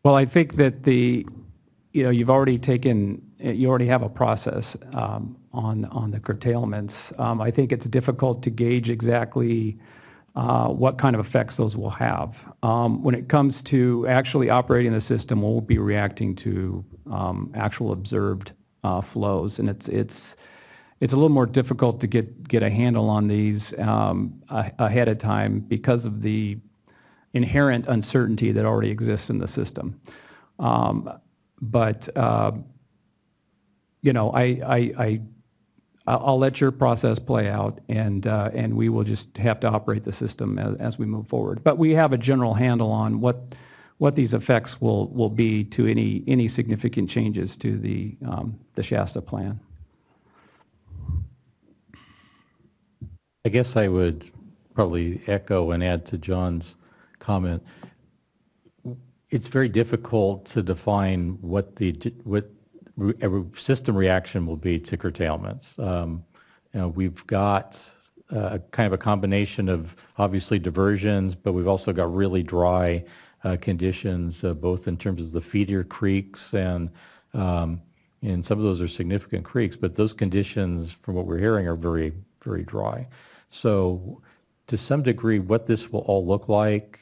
Well, I think that you already have a process on the curtailments. I think it's difficult to gauge exactly what kind of effects those will have. When it comes to actually operating the system, we'll be reacting to actual observed flows, and it's a little more difficult to get a handle on these ahead of time because of the inherent uncertainty that already exists in the system. I'll let your process play out, and we will just have to operate the system as we move forward. But we have a general handle on what these effects will be to any significant changes to the Shasta plan. I guess I would probably echo and add to John's comment. It's very difficult to define what a system reaction will be to curtailments. We've got kind of a combination of obviously diversions, but we've also got really dry conditions, both in terms of the feeder creeks and some of those are significant creeks, but those conditions, from what we're hearing, are very, very dry. So to some degree, what this will all look like,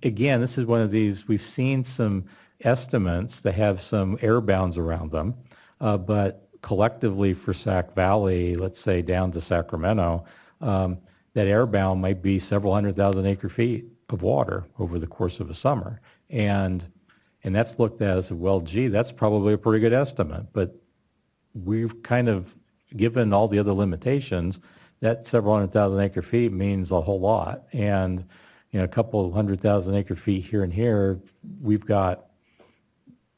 again, this is one of these, we've seen some estimates that have some air bounds around them, but collectively for Sac Valley, let's say down to Sacramento, that air bound might be several 100,000 acre feet of water over the course of a summer. And that's looked at as, well, gee, that's probably a pretty good estimate, but we've kind of, given all the other limitations, that several 100,000 acre feet means a whole lot. And a couple of 100,000 acre feet here and here, we've got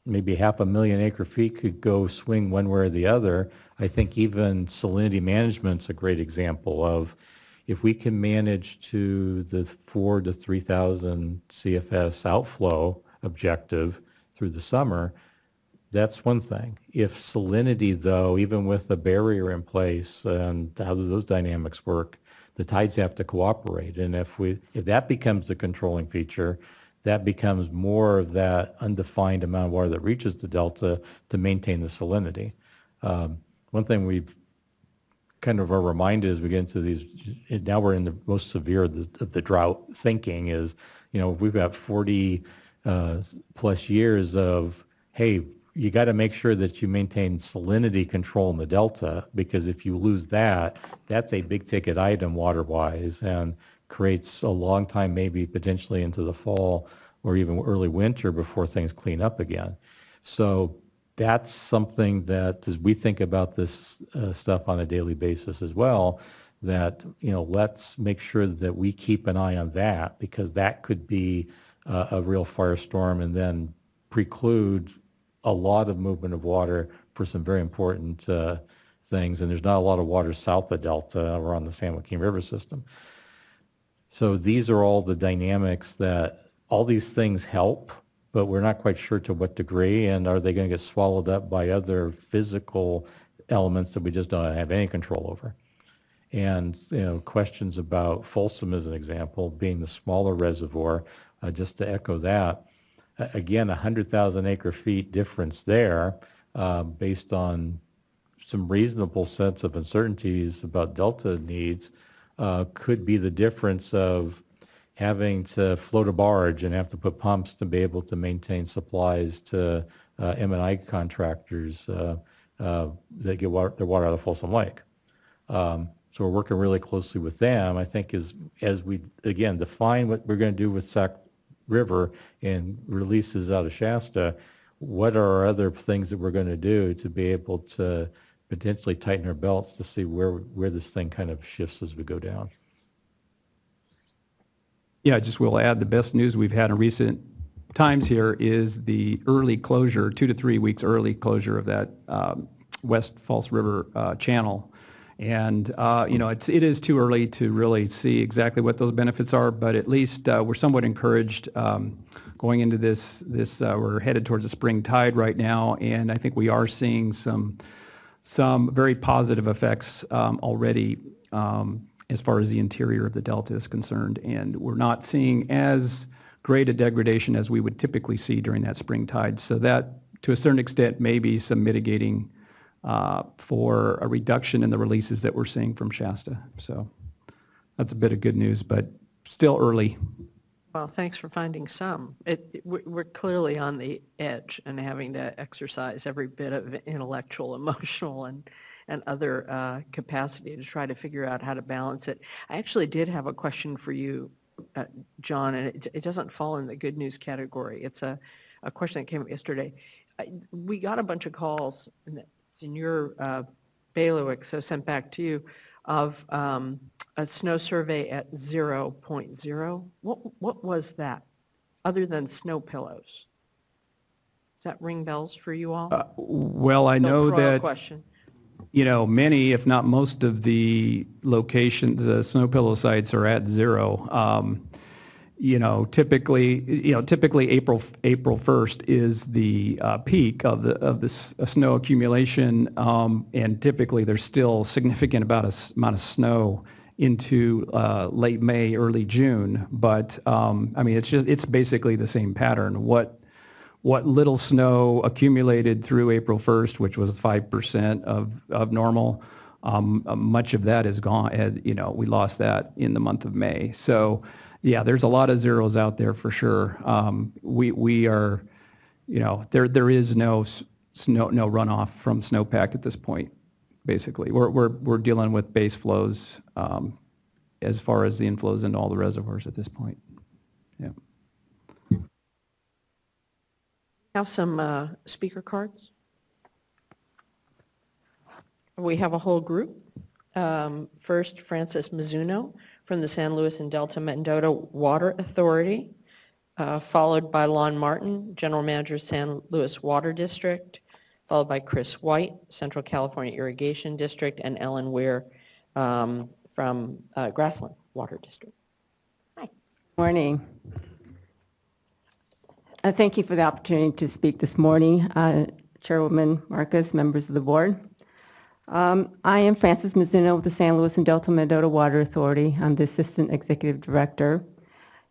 maybe 500,000 acre feet could go swing one way or the other. I think even salinity management's a great example of, if we can manage to the 4,000 to 3,000 CFS outflow objective through the summer, that's one thing. If salinity, though, even with the barrier in place, and how do those dynamics work, the tides have to cooperate. And if that becomes the controlling feature, that becomes more of that undefined amount of water that reaches the delta to maintain the salinity. One thing we've kind of are reminded as we get into these, now we're in the most severe of the drought thinking is, we've got 40 plus years of, hey, you got to make sure that you maintain salinity control in the delta, because if you lose that, that's a big ticket item water-wise and creates a long time, maybe potentially into the fall or even early winter before things clean up again. So that's something that, as we think about this stuff on a daily basis as well, that, let's make sure that we keep an eye on that, because that could be a real firestorm and then preclude a lot of movement of water for some very important things. And there's not a lot of water south of Delta or on the San Joaquin River system. So these are all the dynamics that all these things help, but we're not quite sure to what degree, and are they going to get swallowed up by other physical elements that we just don't have any control over. And questions about Folsom as an example, being the smaller reservoir, just to echo that, again, 100,000 acre feet difference there, based on some reasonable sense of uncertainties about delta needs, could be the difference of having to float a barge and have to put pumps to be able to maintain supplies to M&I contractors that get their water out of Folsom Lake. So we're working really closely with them, I think, as we, again, define what we're going to do with Sac River and releases out of Shasta, what are our other things that we're going to do to be able to potentially tighten our belts to see where this thing kind of shifts as we go down. Yeah, just will add the best news we've had in recent times here is the early closure, 2 to 3 weeks early closure of that West Falls River channel. And it is too early to really see exactly what those benefits are, but at least we're somewhat encouraged going into this. We're headed towards a spring tide right now, and I think we are seeing some very positive effects already as far as the interior of the delta is concerned. And we're not seeing as great a degradation as we would typically see during that spring tide. So that, to a certain extent, may be some mitigating for a reduction in the releases that we're seeing from Shasta. So that's a bit of good news, but still early. Well, thanks for finding some. We're clearly on the edge and having to exercise every bit of intellectual, emotional, and other capacity to try to figure out how to balance it. I actually did have a question for you, John, and it doesn't fall in the good news category. It's a question that came up yesterday. We got a bunch of calls, and it's in your bailiwick, so sent back to you, of a snow survey at 0.0. What was that, other than snow pillows? Does that ring bells for you all? Well, I know that, question. you know, many, if not most of the locations, snow pillow sites are at 0. Typically April 1st is the peak of the snow accumulation, and typically there's still significant amount of snow into late May, early June. But I mean, it's basically the same pattern. What little snow accumulated through April 1st, which was 5% of normal, much of that is gone. We lost that in the month of May. So yeah, there's a lot of zeros out there for sure. We are, there is no runoff from snowpack at this point. Basically, we're dealing with base flows as far as the inflows into all the reservoirs at this point. Yeah. Have some speaker cards. We have a whole group. First, Francis Mizuno from the San Luis and Delta Mendota Water Authority, followed by Lon Martin, General Manager, San Luis Water District, followed by Chris White, Central California Irrigation District, and Ellen Weir from Grassland Water District. Hi. Morning. Thank you for the opportunity to speak this morning, Chairwoman Marcus, members of the board. I am Frances Mizuno with the San Luis and Delta Mendota Water Authority. I'm the Assistant Executive Director.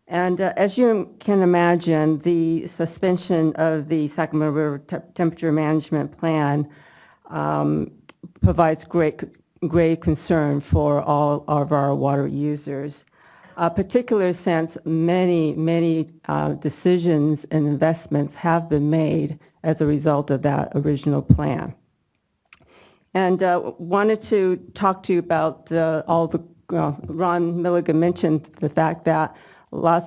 And as you can imagine, the suspension of the Sacramento River Temperature Management Plan provides grave concern for all of our water users, particularly since many decisions and investments have been made as a result of that original plan. And wanted to talk to you about Ron Milligan mentioned the fact that all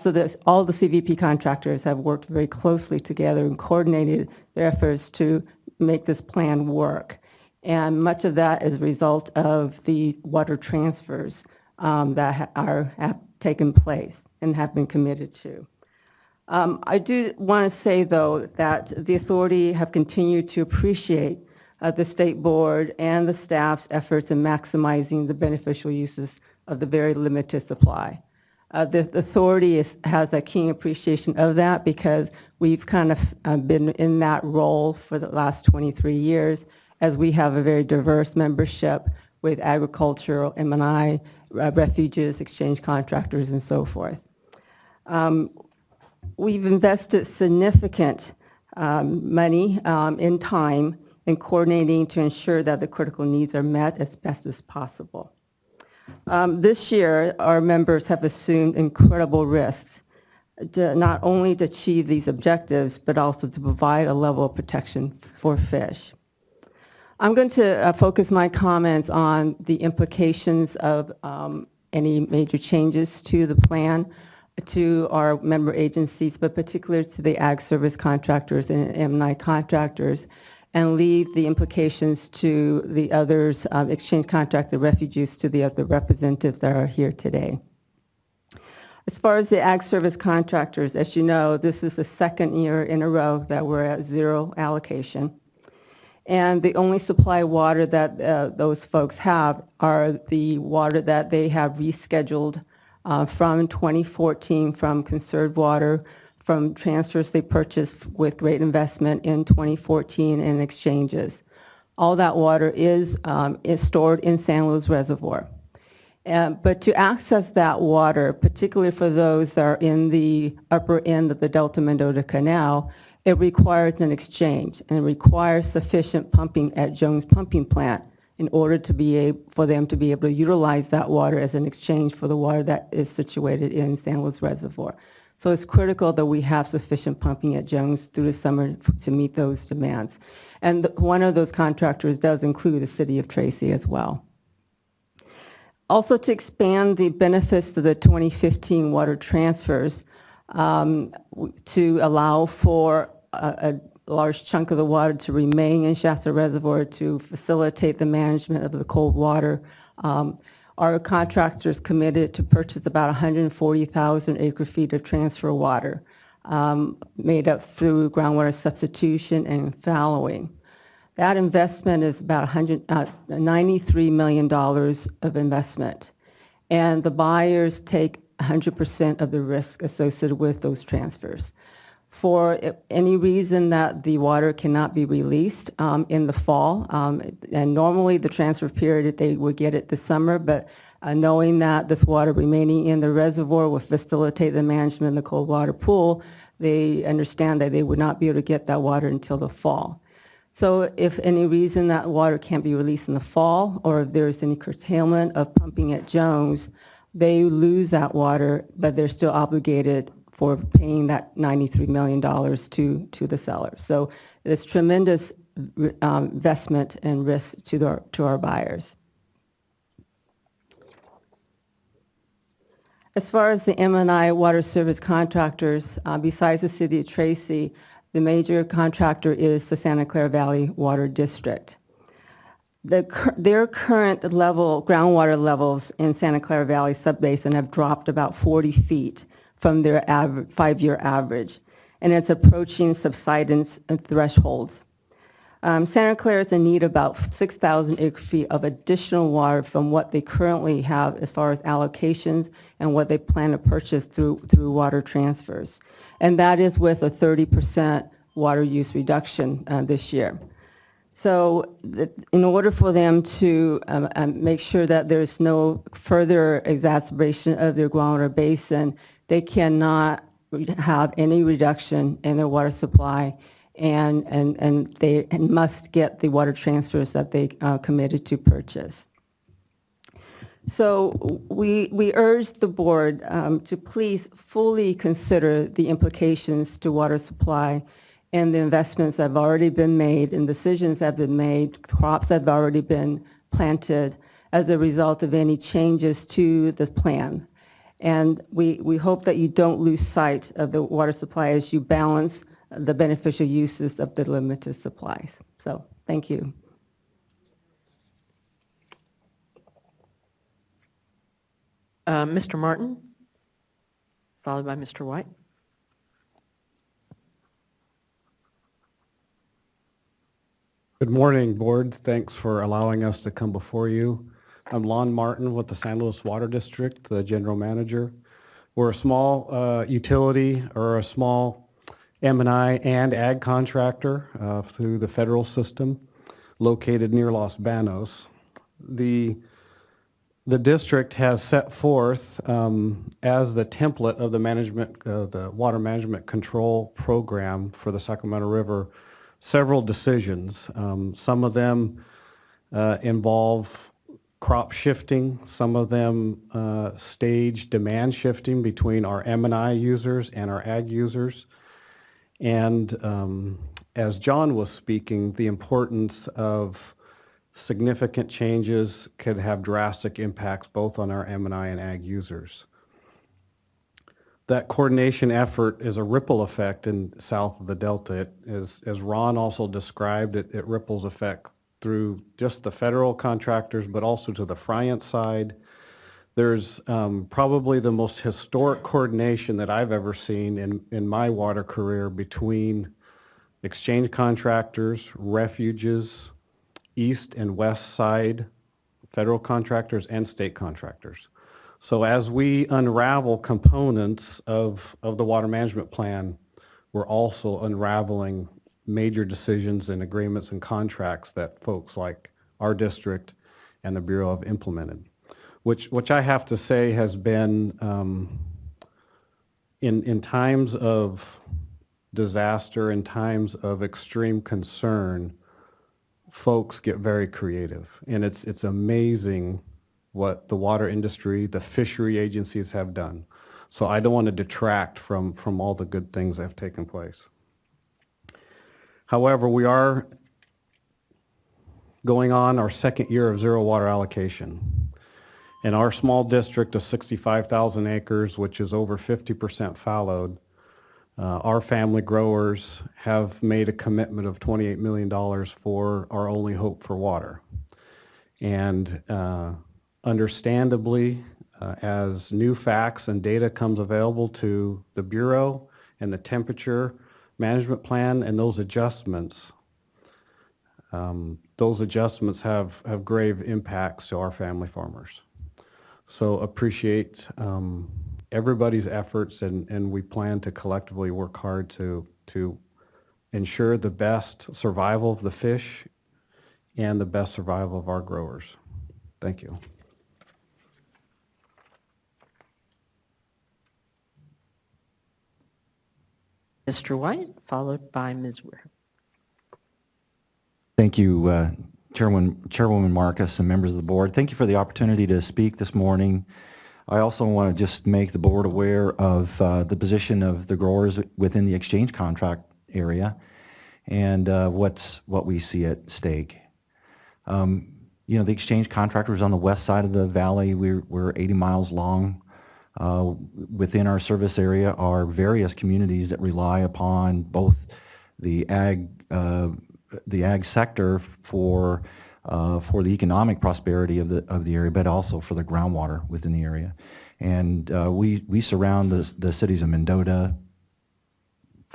the CVP contractors have worked very closely together and coordinated their efforts to make this plan work. And much of that is a result of the water transfers that have taken place and have been committed to. I do want to say, though, that the authority have continued to appreciate the state board and the staff's efforts in maximizing the beneficial uses of the very limited supply. The authority has a keen appreciation of that because we've kind of been in that role for the last 23 years as we have a very diverse membership with agricultural, M&I, refuges, exchange contractors, and so forth. We've invested significant money in time in coordinating to ensure that the critical needs are met as best as possible. This year, our members have assumed incredible risks not only to achieve these objectives, but also to provide a level of protection for fish. I'm going to focus my comments on the implications of any major changes to the plan, to our member agencies, but particularly to the ag service contractors and M&I contractors, and leave the implications to the others, exchange contractor refugees, to the other representatives that are here today. As far as the ag service contractors, as you know, this is the second year in a row that we're at 0 allocation. And the only supply of water that those folks have are the water that they have rescheduled from 2014 from conserved water, from transfers they purchased with great investment in 2014 and exchanges. All that water is stored in San Luis Reservoir. But to access that water, particularly for those that are in the upper end of the Delta-Mendota Canal, it requires an exchange and it requires sufficient pumping at Jones Pumping Plant in order to be able, for them to be able to utilize that water as an exchange for the water that is situated in San Luis Reservoir. So it's critical that we have sufficient pumping at Jones through the summer to meet those demands. And one of those contractors does include the City of Tracy as well. Also, to expand the benefits of the 2015 water transfers to allow for a large chunk of the water to remain in Shasta Reservoir to facilitate the management of the cold water. Our contractors committed to purchase about 140,000 acre-feet of transfer water made up through groundwater substitution and fallowing. That investment is about $93 million of investment, and the buyers take 100% of the risk associated with those transfers. For any reason that the water cannot be released in the fall, and normally the transfer period, they would get it this summer, but knowing that this water remaining in the reservoir will facilitate the management of the cold water pool, they understand that they would not be able to get that water until the fall. So if any reason that water can't be released in the fall, or if there's any curtailment of pumping at Jones, they lose that water, but they're still obligated for paying that $93 million to the seller. So there's tremendous investment and risk to our buyers. As far as the M&I water service contractors, besides the City of Tracy, the major contractor is the Santa Clara Valley Water District. Their current groundwater levels in Santa Clara Valley subbasin have dropped about 40 feet from their 5-year average, and it's approaching subsidence thresholds. Santa Clara is in need of about 6,000 acre-feet of additional water from what they currently have as far as allocations and what they plan to purchase through water transfers. And that is with a 30% water use reduction this year. So in order for them to make sure that there's no further exacerbation of their groundwater basin, they cannot have any reduction in their water supply, and they must get the water transfers that they committed to purchase. So we urge the board to please fully consider the implications to water supply and the investments that have already been made and decisions that have been made, crops that have already been planted as a result of any changes to the plan. And we hope that you don't lose sight of the water supply as you balance the beneficial uses of the limited supplies. So thank you. Mr. Martin, followed by Mr. White. Good morning, board. Thanks for allowing us to come before you. I'm Lon Martin with the San Luis Water District, the general manager. We're a small utility or a small M&I and ag contractor through the federal system located near Los Banos. The district has set forth as the template of the water management control program for the Sacramento River several decisions. Some of them involve crop shifting. Some of them stage demand shifting between our M&I users and our ag users. And as John was speaking, the importance of significant changes could have drastic impacts both on our M&I and ag users. That coordination effort is a ripple effect in south of the Delta. As Ron also described, it ripples effect through just the federal contractors, but also to the Friant side. There's probably the most historic coordination that I've ever seen in my water career between exchange contractors, refuges, east and west side, federal contractors, and state contractors. So as we unravel components of the water management plan, we're also unraveling major decisions and agreements and contracts that folks like our district and the Bureau have implemented. which I have to say has been, in times of disaster, in times of extreme concern, folks get very creative. And it's amazing what the water industry, the fishery agencies have done. So I don't want to detract from all the good things that have taken place. However, we are going on our second year of zero water allocation. In our small district of 65,000 acres, which is over 50% fallowed, our family growers have made a commitment of $28 million for our only hope for water. And understandably, as new facts and data comes available to the Bureau and the temperature management plan and those adjustments have grave impacts to our family farmers. So appreciate everybody's efforts, and we plan to collectively work hard to ensure the best survival of the fish and the best survival of our growers. Thank you. Mr. White, followed by Ms. Weir. Thank you, Chairwoman Marcus and members of the board. Thank you for the opportunity to speak this morning. I also want to just make the board aware of the position of the growers within the exchange contract area and what we see at stake. You know, the exchange contractors on the west side of the valley, we're 80 miles long. Within our service area are various communities that rely upon both the ag sector for the economic prosperity of the area, but also for the groundwater within the area. And we surround the cities of Mendota,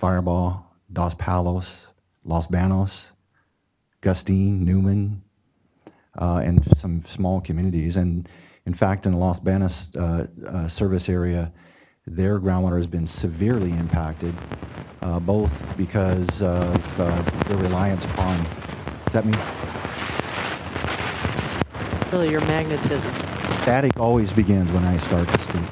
Firebaugh, Dos Palos, Los Banos, Gustine, Newman, and some small communities. And in fact, in the Los Banos service area, their groundwater has been severely impacted, both because of their reliance upon, does that mean? Really, your magnetism. Static always begins when I start to speak.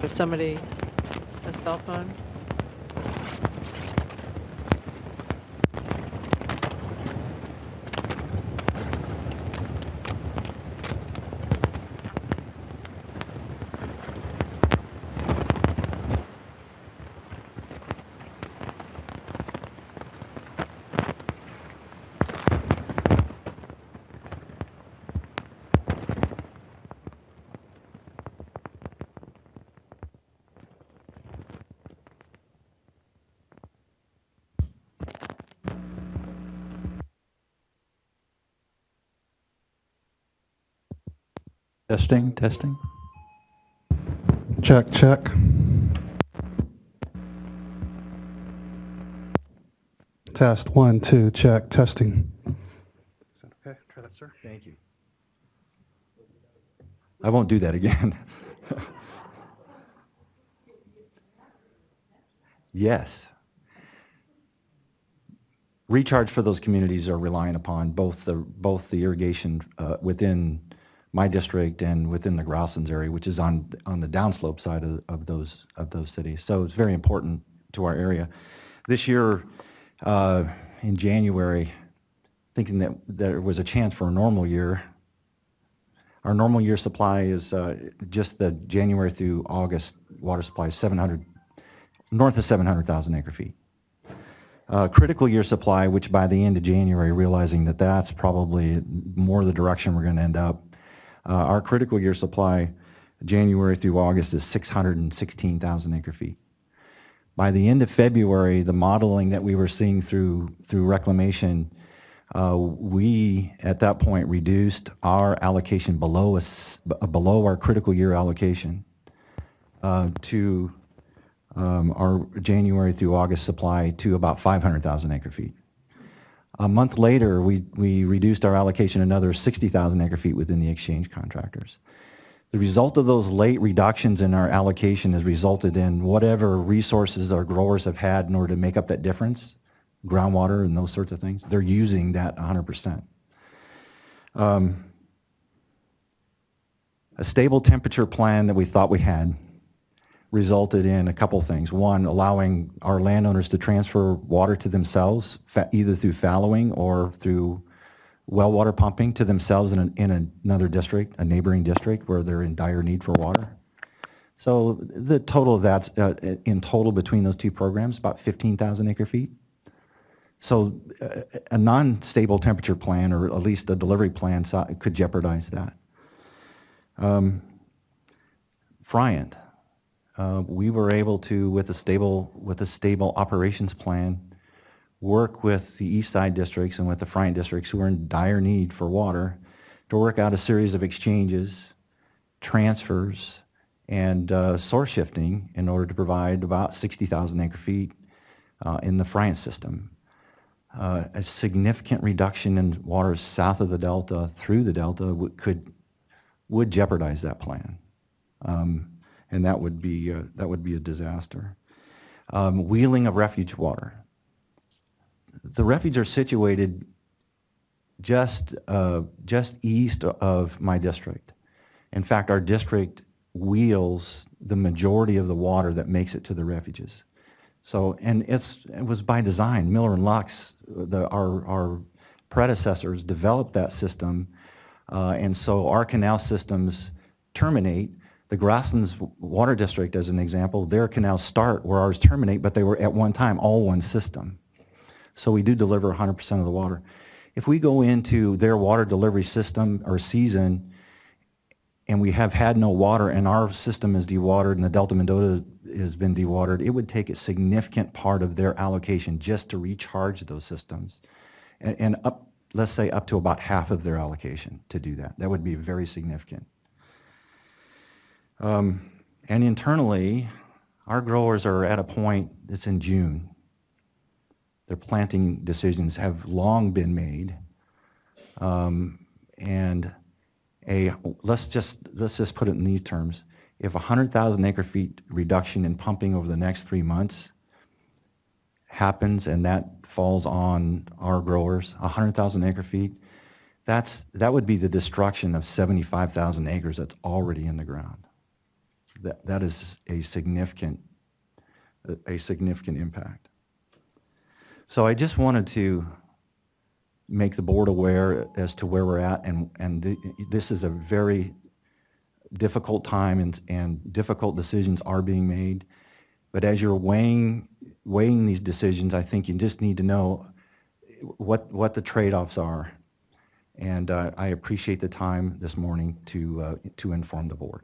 If somebody, a cell phone? Testing, testing. Check, check. Test, 1, 2, check, testing. Is that okay? Try that, sir. Thank you. I won't do that again. Yes. Recharge for those communities are relying upon both the irrigation within my district and within the Grousons area, which is on the downslope side of those cities. So it's very important to our area. This year, in January, thinking that there was a chance for a normal year, our normal year supply is just the January through August water supply is north of 700,000 acre feet. Critical year supply, which by the end of January, realizing that that's probably more the direction we're going to end up, our critical year supply, January through August, is 616,000 acre feet. By the end of February, the modeling that we were seeing through reclamation, we at that point reduced our allocation below our critical year allocation to our January through August supply to about 500,000 acre feet. A month later, we reduced our allocation another 60,000 acre feet within the exchange contractors. The result of those late reductions in our allocation has resulted in whatever resources our growers have had in order to make up that difference, groundwater and those sorts of things, they're using that 100%. A stable temperature plan that we thought we had resulted in a couple things. One, allowing our landowners to transfer water to themselves, either through fallowing or through well water pumping to themselves in another district, a neighboring district where they're in dire need for water. So the total of that's in total between those two programs, about 15,000 acre feet. So a non-stable temperature plan, or at least a delivery plan, could jeopardize that. Friant, we were able to, with a stable operations plan, work with the east side districts and with the Friant districts who are in dire need for water to work out a series of exchanges, transfers, and source shifting in order to provide about 60,000 acre feet in the Friant system. A significant reduction in water south of the Delta through the Delta would jeopardize that plan, and that would be a disaster. Wheeling of refuge water. The refuges are situated just east of my district. In fact, our district wheels the majority of the water that makes it to the refuges. So, and it was by design. Miller and Lux, our predecessors, developed that system, and so our canal systems terminate. The Grasslands Water District, as an example, their canals start where ours terminate, but they were at one time all one system. So we do deliver 100% of the water. If we go into their water delivery system or season and we have had no water and our system is dewatered and the Delta Mendota has been dewatered, it would take a significant part of their allocation just to recharge those systems. And up, let's say up to about half of their allocation to do that. That would be very significant. And internally, our growers are at a point, it's in June. Their planting decisions have long been made, and let's just put it in these terms. If 100,000 acre feet reduction in pumping over the next 3 months happens, and that falls on our growers, 100,000 acre feet, that would be the destruction of 75,000 acres that's already in the ground. That is a significant impact. So I just wanted to make the board aware as to where we're at, and this is a very difficult time, and difficult decisions are being made. But as you're weighing these decisions, I think you just need to know what the trade-offs are. And I appreciate the time this morning to inform the board.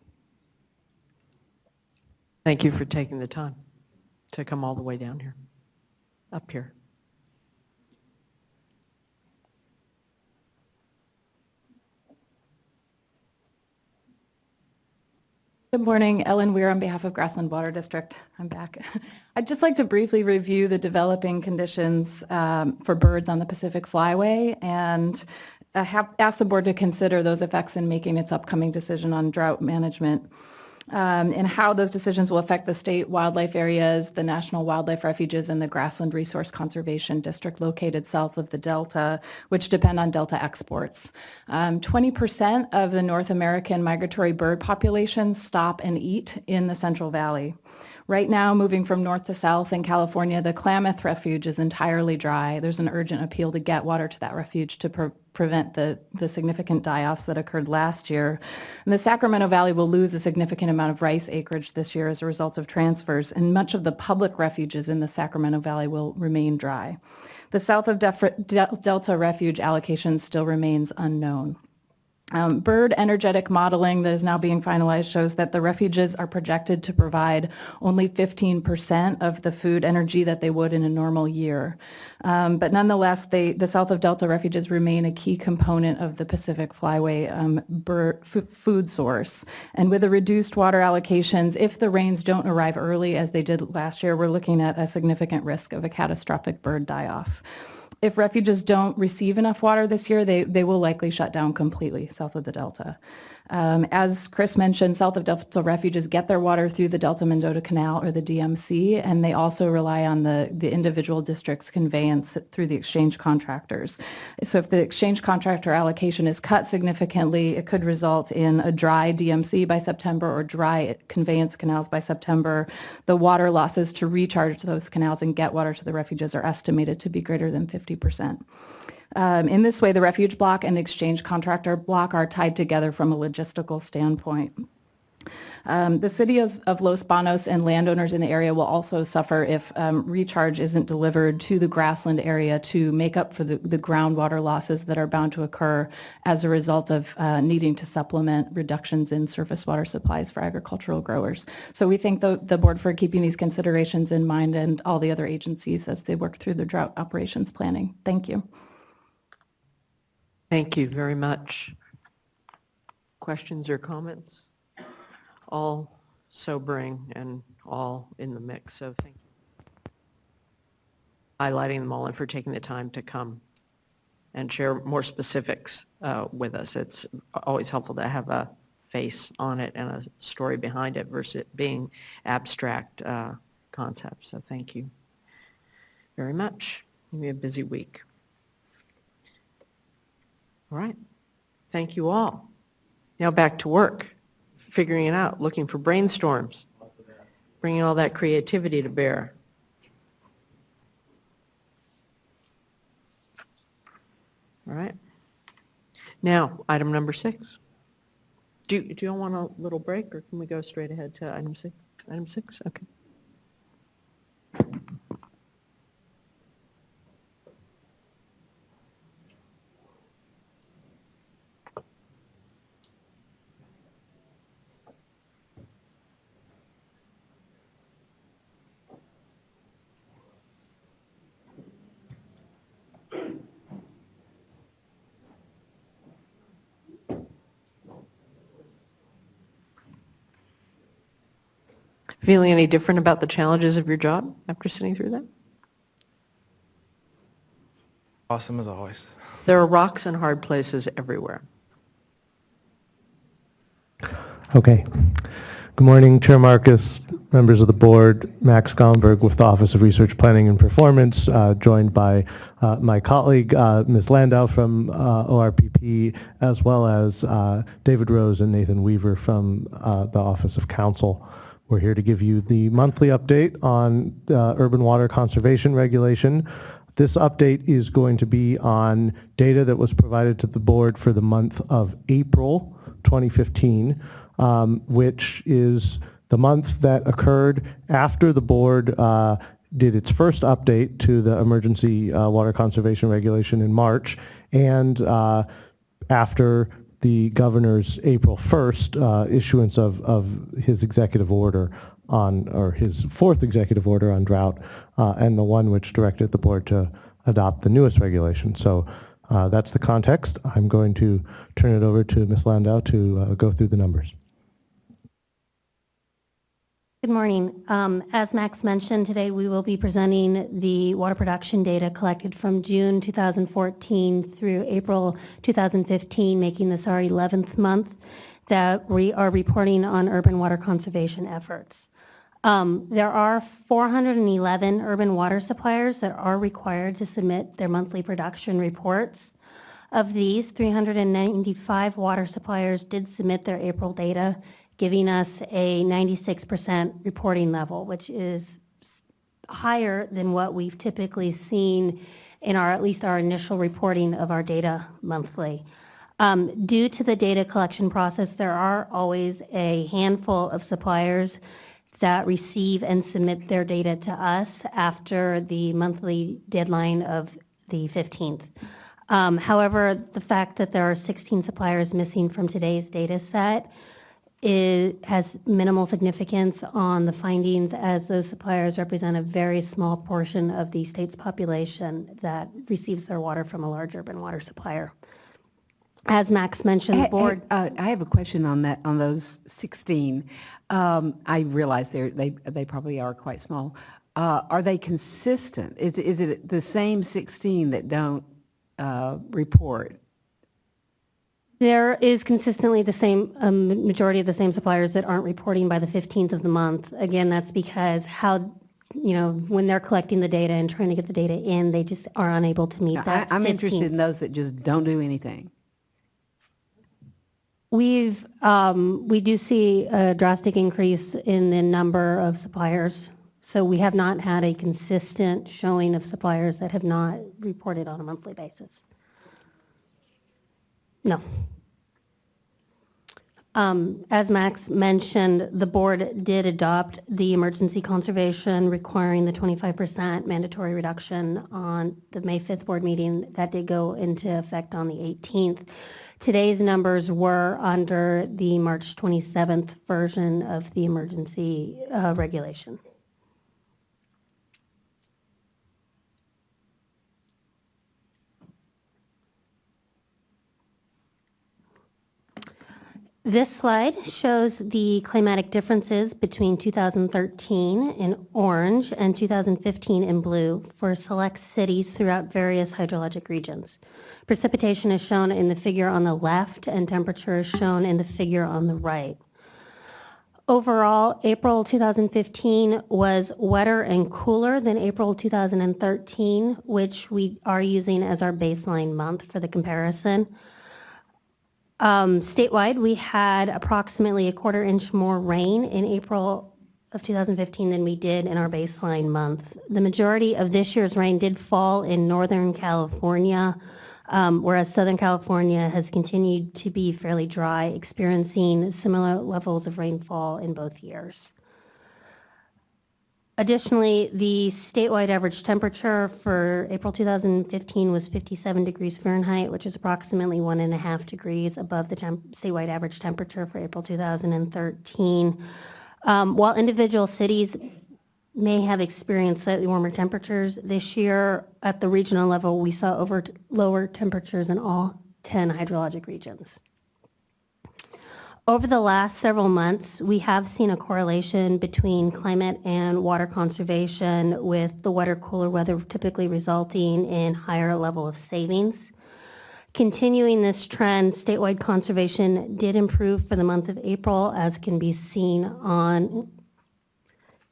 Thank you for taking the time to come all the way down here, up here. Good morning, Ellen Weir on behalf of Grassland Water District. I'm back. I'd just like to briefly review the developing conditions for birds on the Pacific Flyway, and have asked the board to consider those effects in making its upcoming decision on drought management, and how those decisions will affect the state wildlife areas, the national wildlife refuges, and the Grassland Resource Conservation District located south of the Delta, which depend on Delta exports. 20% of the North American migratory bird populations stop and eat in the Central Valley. Right now, moving from north to south in California, the Klamath Refuge is entirely dry. There's an urgent appeal to get water to that refuge to prevent the significant die-offs that occurred last year. And the Sacramento Valley will lose a significant amount of rice acreage this year as a result of transfers, and much of the public refuges in the Sacramento Valley will remain dry. The south of Delta Refuge allocation still remains unknown. Bird energetic modeling that is now being finalized shows that the refuges are projected to provide only 15% of the food energy that they would in a normal year. But nonetheless, the south of Delta refuges remain a key component of the Pacific Flyway food source. And with the reduced water allocations, if the rains don't arrive early as they did last year, we're looking at a significant risk of a catastrophic bird die-off. If refuges don't receive enough water this year, they will likely shut down completely south of the Delta. As Chris mentioned, south of Delta refuges get their water through the Delta-Mendota Canal or the DMC, and they also rely on the individual district's conveyance through the exchange contractors. So if the exchange contractor allocation is cut significantly, it could result in a dry DMC by September or dry conveyance canals by September. The water losses to recharge those canals and get water to the refuges are estimated to be greater than 50%. In this way, the refuge block and exchange contractor block are tied together from a logistical standpoint. The city of Los Banos and landowners in the area will also suffer if recharge isn't delivered to the grassland area to make up for the groundwater losses that are bound to occur as a result of needing to supplement reductions in surface water supplies for agricultural growers. So we thank the board for keeping these considerations in mind and all the other agencies as they work through the drought operations planning. Thank you. Thank you very much. Questions or comments? All sobering and all in the mix, so thank you. Highlighting them all and for taking the time to come and share more specifics with us. It's always helpful to have a face on it and a story behind it versus it being abstract concepts. So thank you very much. It'll be a busy week. All right. Thank you all. Now back to work, figuring it out, looking for brainstorms, bringing all that creativity to bear. All right. Now, item number 6. Do you all want a little break, or can we go straight ahead to item 6? Item 6? Okay. Feeling any different about the challenges of your job after sitting through that? Awesome as always. There are rocks and hard places everywhere. Okay. Good morning, Chair Marcus, members of the board, Max Gomberg with the Office of Research Planning and Performance, joined by my colleague, Ms. Landau from ORPP, as well as David Rose and Nathan Weaver from the Office of Counsel. We're here to give you the monthly update on urban water conservation regulation. This update is going to be on data that was provided to the board for the month of April 2015, which is the month that occurred after the board did its first update to the emergency water conservation regulation in March, and after the governor's April 1st issuance of his executive order on, or his 4th executive order on drought, and the one which directed the board to adopt the newest regulation. So that's the context. I'm going to turn it over to Ms. Landau to go through the numbers. Good morning. As Max mentioned, today we will be presenting the water production data collected from June 2014 through April 2015, making this our 11th month that we are reporting on urban water conservation efforts. There are 411 urban water suppliers that are required to submit their monthly production reports. Of these, 395 water suppliers did submit their April data, giving us a 96% reporting level, which is higher than what we've typically seen in at least our initial reporting of our data monthly. Due to the data collection process, there are always a handful of suppliers that receive and submit their data to us after the monthly deadline of the 15th. However, the fact that there are 16 suppliers missing from today's data set has minimal significance on the findings, as those suppliers represent a very small portion of the state's population that receives their water from a large urban water supplier. As Max mentioned, the board... I have a question on that, on those 16. I realize they probably are quite small. Are they consistent? Is it the same 16 that don't report? There is consistently the same, majority of the same suppliers that aren't reporting by the 15th of the month. Again, that's because when they're collecting the data and trying to get the data in, they just are unable to meet that I'm interested 15th. in those that just don't do anything. We do see a drastic increase in the number of suppliers. So we have not had a consistent showing of suppliers that have not reported on a monthly basis. No. As Max mentioned, the board did adopt the emergency conservation requiring the 25% mandatory reduction on the May 5th board meeting. That did go into effect on the 18th. Today's numbers were under the March 27th version of the emergency regulation. This slide shows the climatic differences between 2013 in orange and 2015 in blue for select cities throughout various hydrologic regions. Precipitation is shown in the figure on the left and temperature is shown in the figure on the right. Overall, April 2015 was wetter and cooler than April 2013, which we are using as our baseline month for the comparison. Statewide, we had approximately a quarter inch more rain in April of 2015 than we did in our baseline month. The majority of this year's rain did fall in Northern California, whereas Southern California has continued to be fairly dry, experiencing similar levels of rainfall in both years. Additionally, the statewide average temperature for April 2015 was 57 degrees Fahrenheit, which is approximately 1.5 degrees above the statewide average temperature for April 2013. While individual cities may have experienced slightly warmer temperatures this year, at the regional level, we saw lower temperatures in all 10 hydrologic regions. Over the last several months, we have seen a correlation between climate and water conservation, with the wetter, cooler weather typically resulting in higher level of savings. Continuing this trend, statewide conservation did improve for the month of April, as can be seen on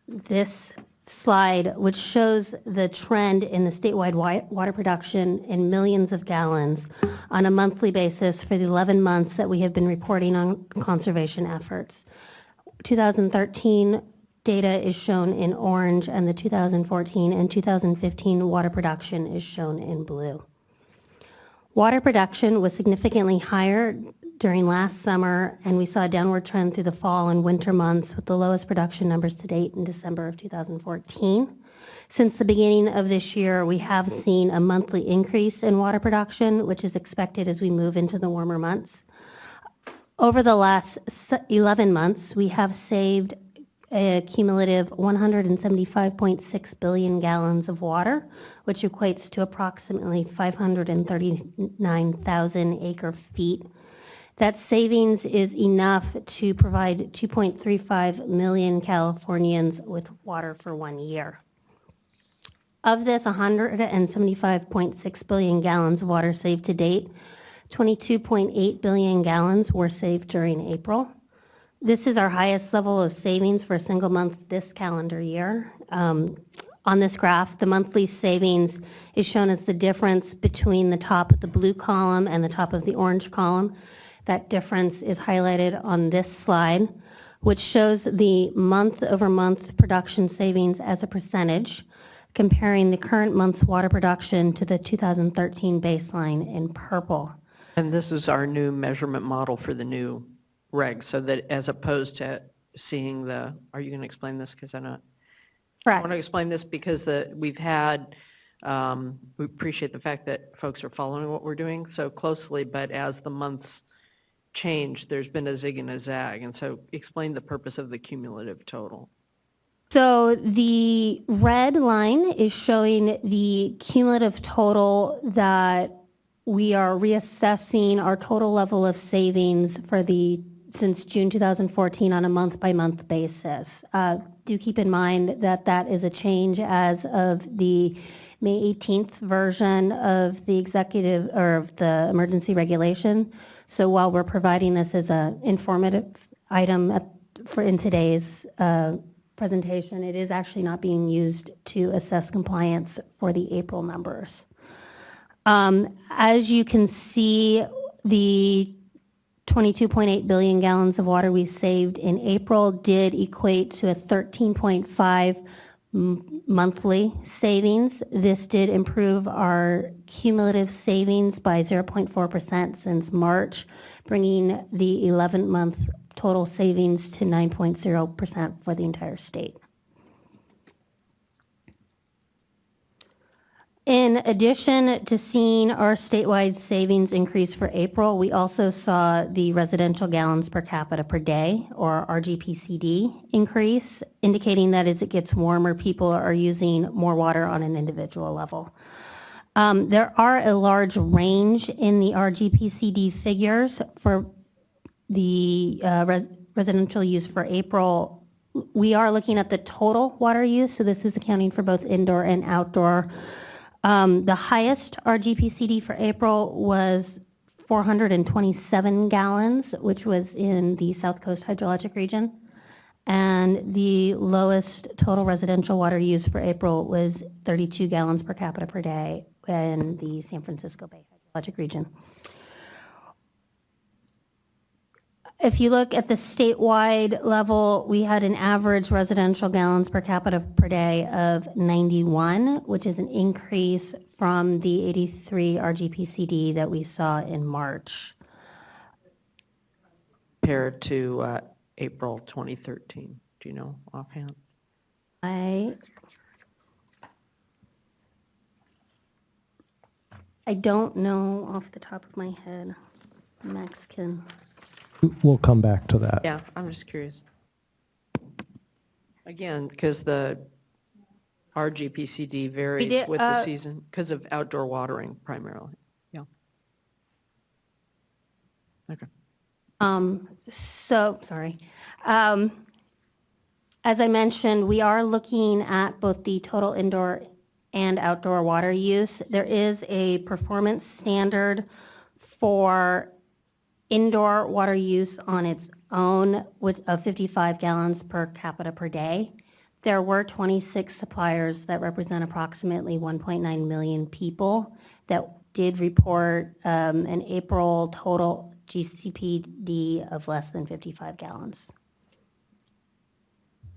this slide, which shows the trend in the statewide water production in millions of gallons on a monthly basis for the 11 months that we have been reporting on conservation efforts. 2013 data is shown in orange, and the 2014 and 2015 water production is shown in blue. Water production was significantly higher during last summer, and we saw a downward trend through the fall and winter months, with the lowest production numbers to date in December of 2014. Since the beginning of this year, we have seen a monthly increase in water production, which is expected as we move into the warmer months. Over the last 11 months, we have saved a cumulative 175.6 billion gallons of water, which equates to approximately 539,000 acre feet. That savings is enough to provide 2.35 million Californians with water for 1 year. Of this 175.6 billion gallons of water saved to date, 22.8 billion gallons were saved during April. This is our highest level of savings for a single month this calendar year. On this graph, the monthly savings is shown as the difference between the top of the blue column and the top of the orange column. That difference is highlighted on this slide, which shows the month-over-month production savings as a percentage, comparing the current month's water production to the 2013 baseline in purple. And this is our new measurement model for the new reg, so that as opposed to seeing the, are you going to explain this? Because I'm not. Correct. I want to explain this because we've had, we appreciate the fact that folks are following what we're doing so closely, but as the months change, there's been a zig and a zag. And so explain the purpose of the cumulative total. So the red line is showing the cumulative total that we are reassessing our total level of savings for since June 2014 on a month-by-month basis. Do keep in mind that that is a change as of the May 18th version of the executive or of the emergency regulation. So while we're providing this as an informative item in today's presentation, it is actually not being used to assess compliance for the April numbers. As you can see, the 22.8 billion gallons of water we saved in April did equate to a 13.5 monthly savings. This did improve our cumulative savings by 0.4% since March, bringing the 11-month total savings to 9.0% for the entire state. In addition to seeing our statewide savings increase for April, we also saw the residential gallons per capita per day, or RGPCD, increase, indicating that as it gets warmer, people are using more water on an individual level. There are a large range in the RGPCD figures for the residential use for April. We are looking at the total water use, so this is accounting for both indoor and outdoor. The highest RGPCD for April was 427 gallons, which was in the South Coast hydrologic region. And the lowest total residential water use for April was 32 gallons per capita per day in the San Francisco Bay hydrologic region. If you look at the statewide level, we had an average residential gallons per capita per day of 91, which is an increase from the 83 RGPCD that we saw in March. Compared to April 2013, do you know offhand? I don't know off the top of my head. Max can. We'll come back to that. Yeah, I'm just curious. Again, because the RGPCD varies did, with the season because of outdoor watering primarily. Yeah. Okay. Sorry. As I mentioned, we are looking at both the total indoor and outdoor water use. There is a performance standard for indoor water use on its own of 55 gallons per capita per day. There were 26 suppliers that represent approximately 1.9 million people that did report an April total GCPD of less than 55 gallons.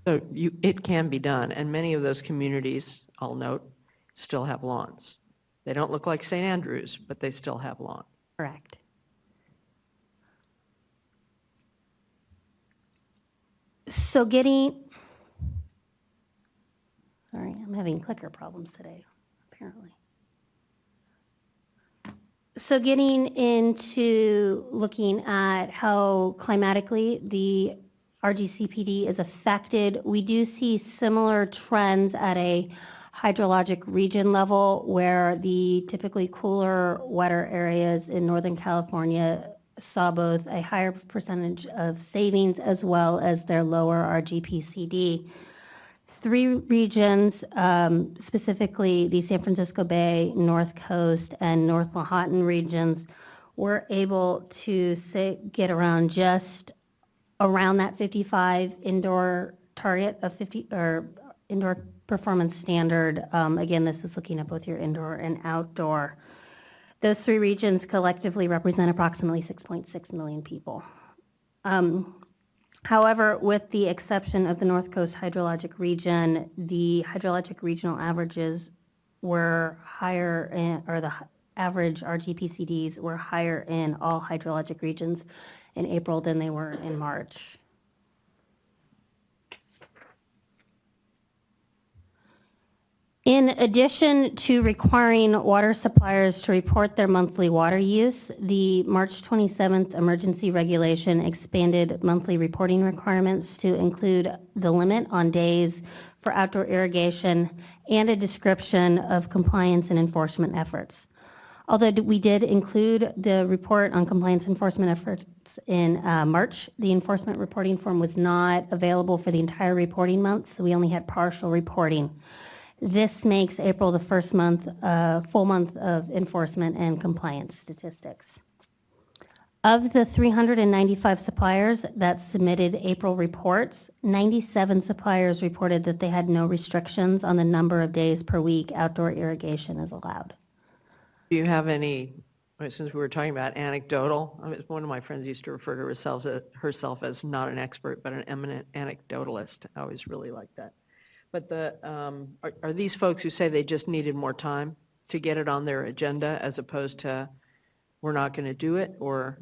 So it can be done, and many of those communities, I'll note, still have lawns. They don't look like St. Andrews, but they still have lawns. Correct. So sorry, I'm having clicker problems today, apparently. So getting into looking at how climatically the RGCPD is affected, we do see similar trends at a hydrologic region level where the typically cooler, wetter areas in Northern California saw both a higher percentage of savings as well as their lower RGPCD. 3 regions, specifically the San Francisco Bay, North Coast, and North Manhattan regions, were able to get around just around that 55 indoor target of 50 or indoor performance standard. Again, this is looking at both your indoor and outdoor. Those 3 regions collectively represent approximately 6.6 million people. However, with the exception of the North Coast hydrologic region, the hydrologic regional averages were higher, or the average RGPCDs were higher in all hydrologic regions in April than they were in March. In addition to requiring water suppliers to report their monthly water use, the March 27th emergency regulation expanded monthly reporting requirements to include the limit on days for outdoor irrigation and a description of compliance and enforcement efforts. Although we did include the report on compliance enforcement efforts in March, the enforcement reporting form was not available for the entire reporting month, so we only had partial reporting. This makes April the first month, full month of enforcement and compliance statistics. Of the 395 suppliers that submitted April reports, 97 suppliers reported that they had no restrictions on the number of days per week outdoor irrigation is allowed. Do you have any, since we were talking about anecdotal, one of my friends used to refer to herself as not an expert, but an eminent anecdotalist. I always really liked that. But are these folks who say they just needed more time to get it on their agenda as opposed to we're not going to do it, or?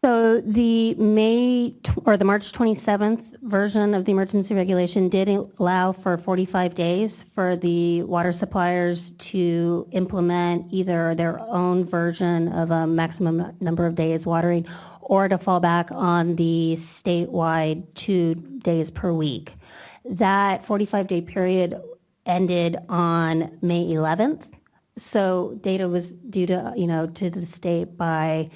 So the March 27th version of the emergency regulation did allow for 45 days for the water suppliers to implement either their own version of a maximum number of days watering or to fall back on the statewide 2 days per week. That 45-day period ended on May 11th. So data was due to the state by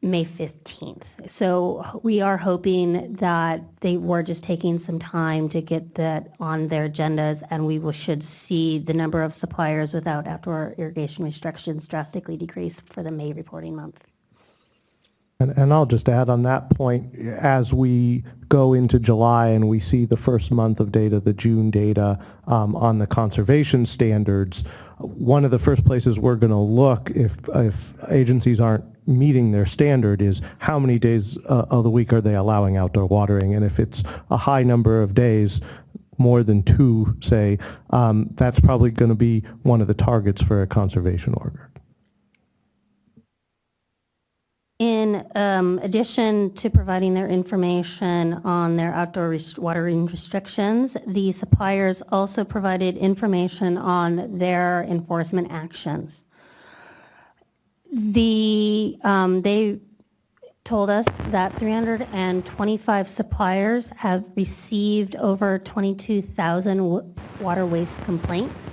May 15th. So we are hoping that they were just taking some time to get that on their agendas, and we should see the number of suppliers without outdoor irrigation restrictions drastically decrease for the May reporting month. And I'll just add on that point, as we go into July and we see the first month of data, the June data on the conservation standards, one of the first places we're going to look if agencies aren't meeting their standard is how many days of the week are they allowing outdoor watering. And if it's a high number of days, more than 2, say, that's probably going to be one of the targets for a conservation order. In addition to providing their information on their outdoor watering restrictions, the suppliers also provided information on their enforcement actions. They told us that 325 suppliers have received over 22,000 water waste complaints.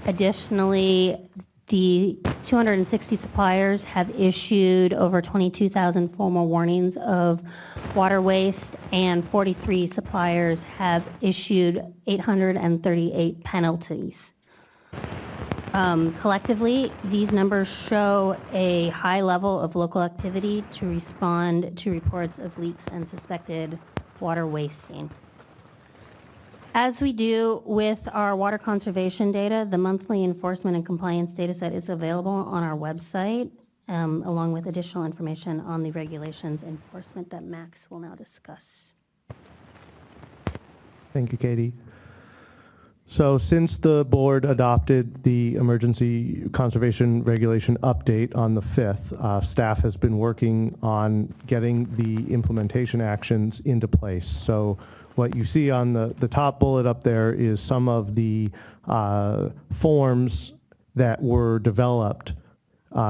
Additionally, the 260 suppliers have issued over 22,000 formal warnings of water waste, and 43 suppliers have issued 838 penalties. Collectively, these numbers show a high level of local activity to respond to reports of leaks and suspected water wasting. As we do with our water conservation data, the monthly enforcement and compliance data set is available on our website, along with additional information on the regulations enforcement that Max will now discuss. Thank you, Katie. So since the board adopted the emergency conservation regulation update on the 5th, staff has been working on getting the implementation actions into place. So what you see on the top bullet up there is some of the forms that were developed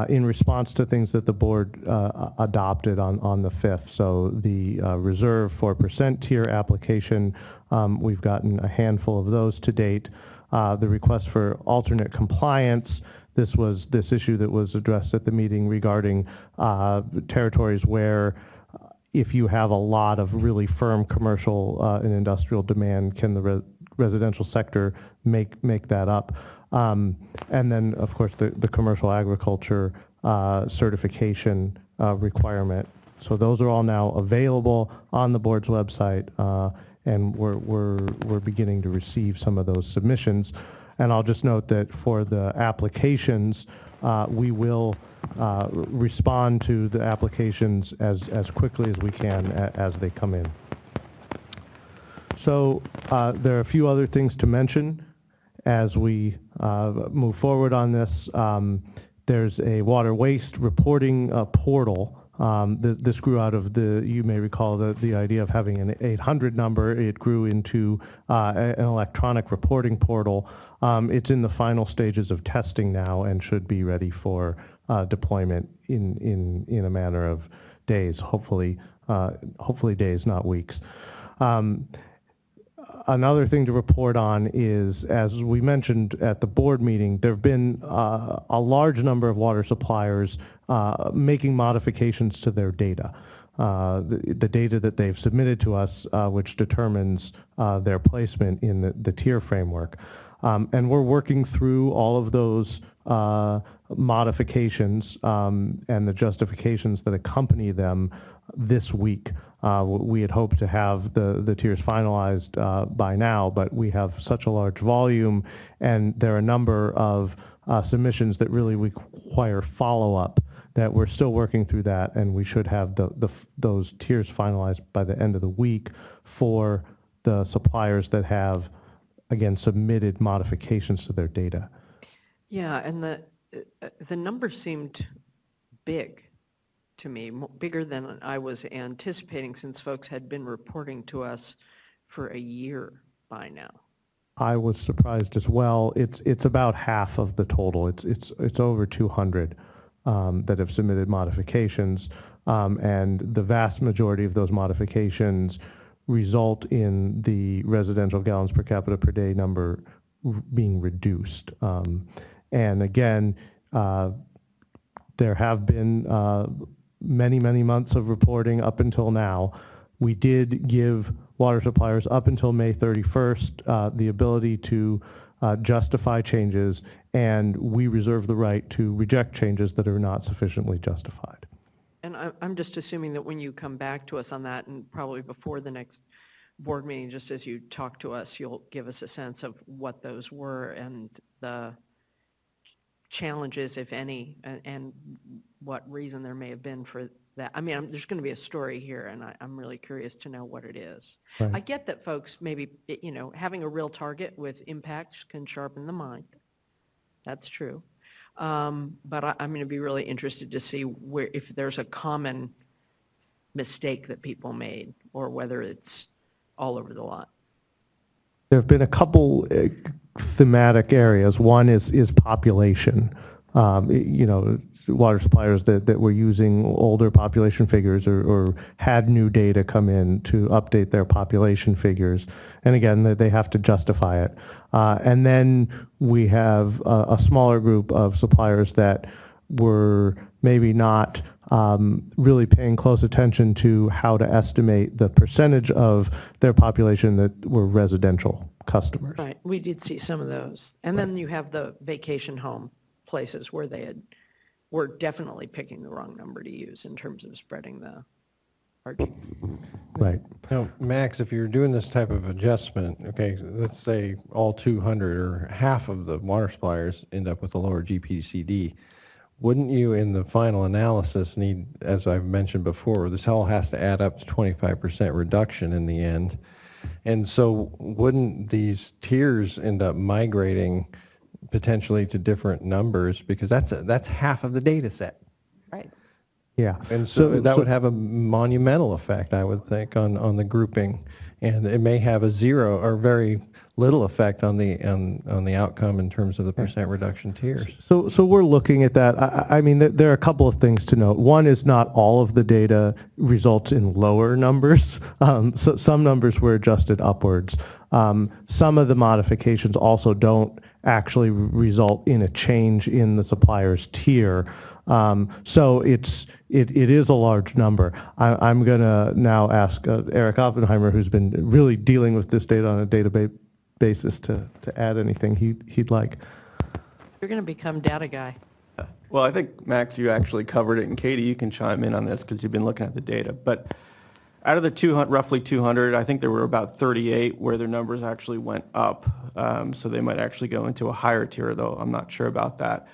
in response to things that the board adopted on the 5th. So the reserve for % tier application, we've gotten a handful of those to date. The request for alternate compliance, this was this issue that was addressed at the meeting regarding territories where if you have a lot of really firm commercial and industrial demand, can the residential sector make that up? And then, of course, the commercial agriculture certification requirement. So those are all now available on the board's website, and we're beginning to receive some of those submissions. And I'll just note that for the applications, we will respond to the applications as quickly as we can as they come in. So there are a few other things to mention as we move forward on this. There's a water waste reporting portal. This grew out of you may recall the idea of having an 800 number. It grew into an electronic reporting portal. It's in the final stages of testing now and should be ready for deployment in a matter of days, hopefully days, not weeks. Another thing to report on is, as we mentioned at the board meeting, there have been a large number of water suppliers making modifications to their data. The data that they've submitted to us, which determines their placement in the tier framework. And we're working through all of those modifications and the justifications that accompany them this week. We had hoped to have the tiers finalized by now, but we have such a large volume, and there are a number of submissions that really require follow-up, that we're still working through that, and we should have those tiers finalized by the end of the week for the suppliers that have, again, submitted modifications to their data. Yeah, and the number seemed big to me, bigger than I was anticipating, since folks had been reporting to us for a year by now. I was surprised as well. It's about half of the total. It's over 200 that have submitted modifications, and the vast majority of those modifications result in the residential gallons per capita per day number being reduced. And again, there have been many, many months of reporting up until now. We did give water suppliers up until May 31st the ability to justify changes, and we reserve the right to reject changes that are not sufficiently justified. And I'm just assuming that when you come back to us on that, and probably before the next board meeting, just as you talk to us, you'll give us a sense of what those were and the challenges, if any, and what reason there may have been for that. I mean, there's going to be a story here, and I'm really curious to know what it is. Right. I get that folks maybe, having a real target with impacts can sharpen the mind. That's true. But I'm going to be really interested to see if there's a common mistake that people made, or whether it's all over the lot. There have been a couple thematic areas. One is population. Water suppliers that were using older population figures or had new data come in to update their population figures. And again, they have to justify it. And then we have a smaller group of suppliers that were maybe not really paying close attention to how to estimate the percentage of their population that were residential customers. Right, we did see some of those. And then you have the vacation home places where were definitely picking the wrong number to use in terms of spreading the RG. Right. Now, Max, if you're doing this type of adjustment, okay, let's say all 200 or half of the water suppliers end up with a lower GPCD, wouldn't you, in the final analysis, need, as I've mentioned before, this all has to add up to 25% reduction in the end? And so wouldn't these tiers end up migrating potentially to different numbers, because that's half of the data set? Right. Yeah. And so that would have a monumental effect, I would think, on the grouping, and it may have a zero or very little effect on the outcome in terms of the percent reduction tiers. So we're looking at that. I mean, there are a couple of things to note. One is not all of the data results in lower numbers. So some numbers were adjusted upwards. Some of the modifications also don't actually result in a change in the supplier's tier. So it is a large number. I'm going to now ask Eric Oppenheimer, who's been really dealing with this data on a database basis, to add anything he'd like. You're going to become data guy. Well, I think, Max, you actually covered it, and Katie, you can chime in on this because you've been looking at the data. But out of the roughly 200, I think there were about 38 where their numbers actually went up. So they might actually go into a higher tier, though I'm not sure about that.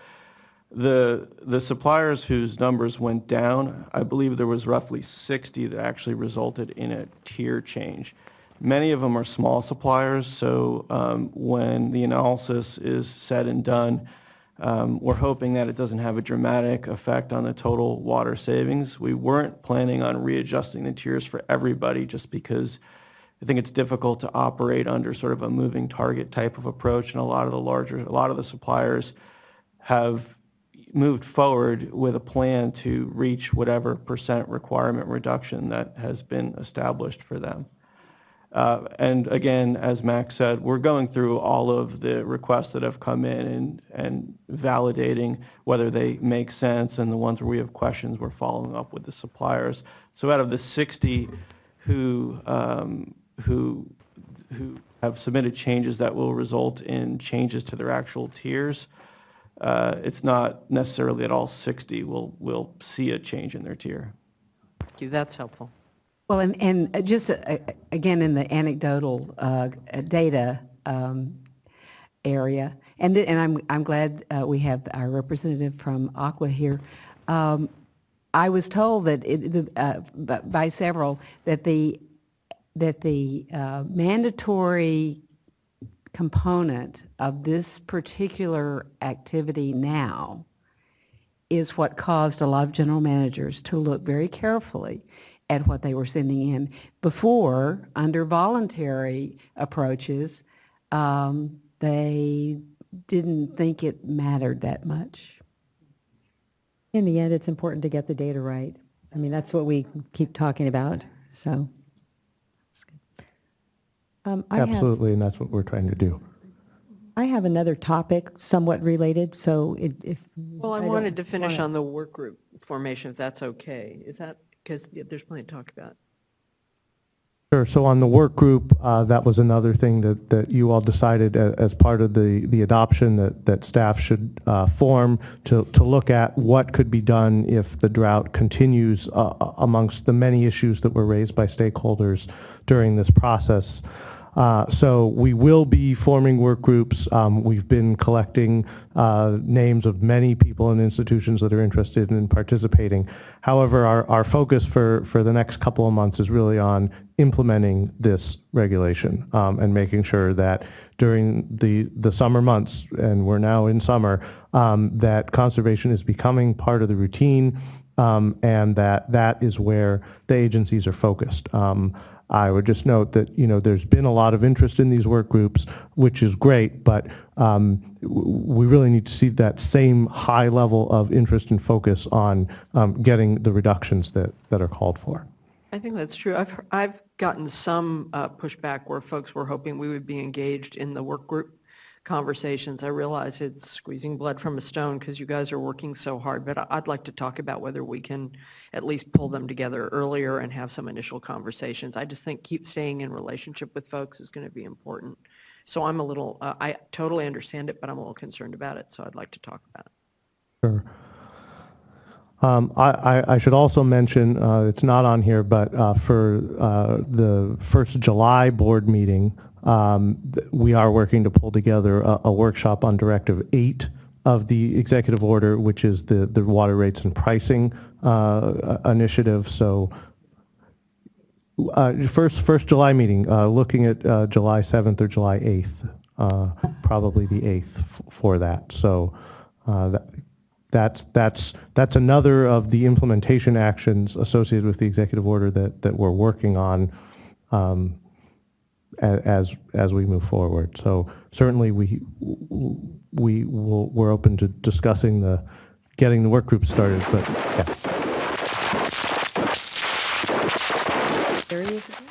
The suppliers whose numbers went down, I believe there was roughly 60 that actually resulted in a tier change. Many of them are small suppliers, so when the analysis is said and done, we're hoping that it doesn't have a dramatic effect on the total water savings. We weren't planning on readjusting the tiers for everybody, just because I think it's difficult to operate under sort of a moving target type of approach, and a lot of the suppliers have moved forward with a plan to reach whatever percent requirement reduction that has been established for them. And again, as Max said, we're going through all of the requests that have come in and validating whether they make sense, and the ones where we have questions, we're following up with the suppliers. So out of the 60 who who have submitted changes that will result in changes to their actual tiers. It's not necessarily that all 60 will see a change in their tier. Thank you, that's helpful. Well, and just again, in the anecdotal data area, and I'm glad we have our representative from Aqua here. I was told that by several that the mandatory component of this particular activity now is what caused a lot of general managers to look very carefully at what they were sending in. Before, under voluntary approaches, they didn't think it mattered that much. In the end, it's important to get the data right. I mean, that's what we keep talking about, so. Absolutely, and that's what we're trying to do. I have another topic somewhat related, so if. Well, I wanted to finish on the work group formation, if that's okay. Is that, because there's plenty to talk about. Sure. So on the work group, that was another thing that you all decided as part of the adoption that staff should form to look at what could be done if the drought continues amongst the many issues that were raised by stakeholders during this process. So we will be forming work groups. We've been collecting names of many people and institutions that are interested in participating. However, our focus for the next couple of months is really on implementing this regulation and making sure that during the summer months, and we're now in summer, that conservation is becoming part of the routine and that is where the agencies are focused. I would just note that, there's been a lot of interest in these work groups, which is great, but we really need to see that same high level of interest and focus on getting the reductions that are called for. I think that's true. I've gotten some pushback where folks were hoping we would be engaged in the work group conversations. I realize it's squeezing blood from a stone because you guys are working so hard, but I'd like to talk about whether we can at least pull them together earlier and have some initial conversations. I just think keep staying in relationship with folks is going to be important. So I'm a little, I totally understand it, but I'm a little concerned about it, so I'd like to talk about it. Sure. I should also mention, it's not on here, but for the first July board meeting, we are working to pull together a workshop on Directive 8 of the executive order, which is the water rates and pricing initiative. So first July meeting, looking at July 7th or July 8th, probably the 8th for that. So that's another of the implementation actions associated with the executive order that we're working on as we move forward. So certainly we're open to discussing getting the work group started, but yeah. Areas again?